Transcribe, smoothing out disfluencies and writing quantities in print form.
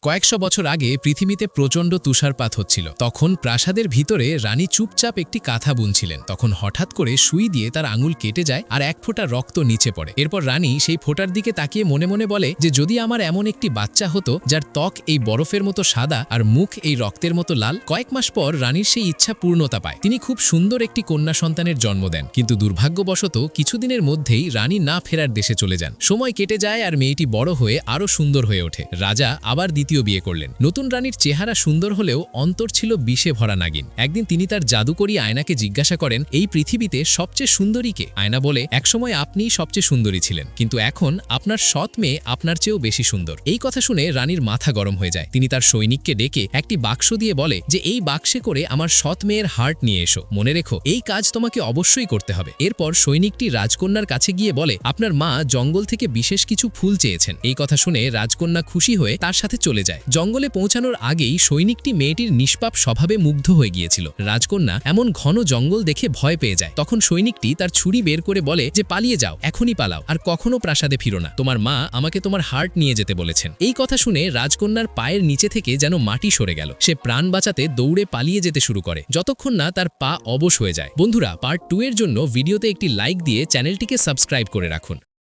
কয়েকশো বছর আগে পৃথিবীতে প্রচণ্ড তুষারপাত হচ্ছিল। তখন প্রাসাদের ভিতরে রানী চুপচাপ একটি কাঁথা বুনছিলেন। তখন হঠাৎ করে সুই দিয়ে তার আঙুল কেটে যায় আর এক ফোঁটা রক্ত নিচে পড়ে। এরপর রানী সেই ফোঁটার দিকে তাকিয়ে মনে মনে বলে যে যদি আমার এমন একটি বাচ্চা হতো যার ত্বক এই বরফের মতো সাদা আর মুখ এই রক্তের মতো লাল। কয়েক মাস পর রানীর সেই ইচ্ছা পূর্ণতা পায়। তিনি খুব সুন্দর একটি কন্যা সন্তানের জন্ম দেন। কিন্তু দুর্ভাগ্যবশত কিছুদিনের মধ্যেই রানী না ফেরার দেশে চলে যান। সময় কেটে যায় আর মেয়েটি বড় হয়ে আরও সুন্দর হয়ে ওঠে। রাজা আবার দ্বিতীয় বিয়ে করলেন। নতুন রানীর চেহারা সুন্দর হলেও অন্তর ছিল বিষে ভরা নাগিন। একদিন তিনি তার জাদুকরী আয়নাকে জিজ্ঞাসা করেন, এই পৃথিবীতে সবচেয়ে সুন্দরী কে? আয়না বলে, একসময় আপনিই সবচেয়ে সুন্দরী ছিলেন, কিন্তু এখন আপনার সৎ মেয়ে আপনার চেয়েও বেশি সুন্দর। এই কথা শুনে রানীর মাথা গরম হয়ে যায়। তিনি তার সৈনিককে ডেকে একটি বাক্স দিয়ে বলে যে এই বাক্সে করে আমার সৎ মেয়ের হার্ট নিয়ে এসো। মনে রেখো, এই কাজ তোমাকে অবশ্যই করতে হবে। এরপর সৈনিকটি রাজকন্যার কাছে গিয়ে বলে, আপনার মা জঙ্গল থেকে বিশেষ কিছু ফুল চেয়েছেন। এই কথা শুনে রাজকন্যা খুশি হয়ে তার সাথে চলে যায়। জঙ্গলে পৌঁছানোর আগেই সৈনিকটি মেয়েটির নিষ্পাপ স্বভাবে মুগ্ধ হয়ে গিয়েছিল। রাজকন্যা এমন ঘন জঙ্গল দেখে ভয় পেয়ে যায়। তখন সৈনিকটি তার ছুরি বের করে বলে যে পালিয়ে যাও, এখনই পালাও, আর কখনো প্রাসাদে ফিরো না। তোমার মা আমাকে তোমার হার্ট নিয়ে যেতে বলেছেন। এই কথা শুনে রাজকন্যার পায়ের নিচে থেকে যেন মাটি সরে গেল। সে প্রাণ বাঁচাতে দৌড়ে পালিয়ে যেতে শুরু করে, যতক্ষণ না তার পা অবশ হয়ে যায়। বন্ধুরা, পার্ট 2 এর জন্য ভিডিওতে একটি লাইক দিয়ে চ্যানেলটিকে সাবস্ক্রাইব করে রাখুন।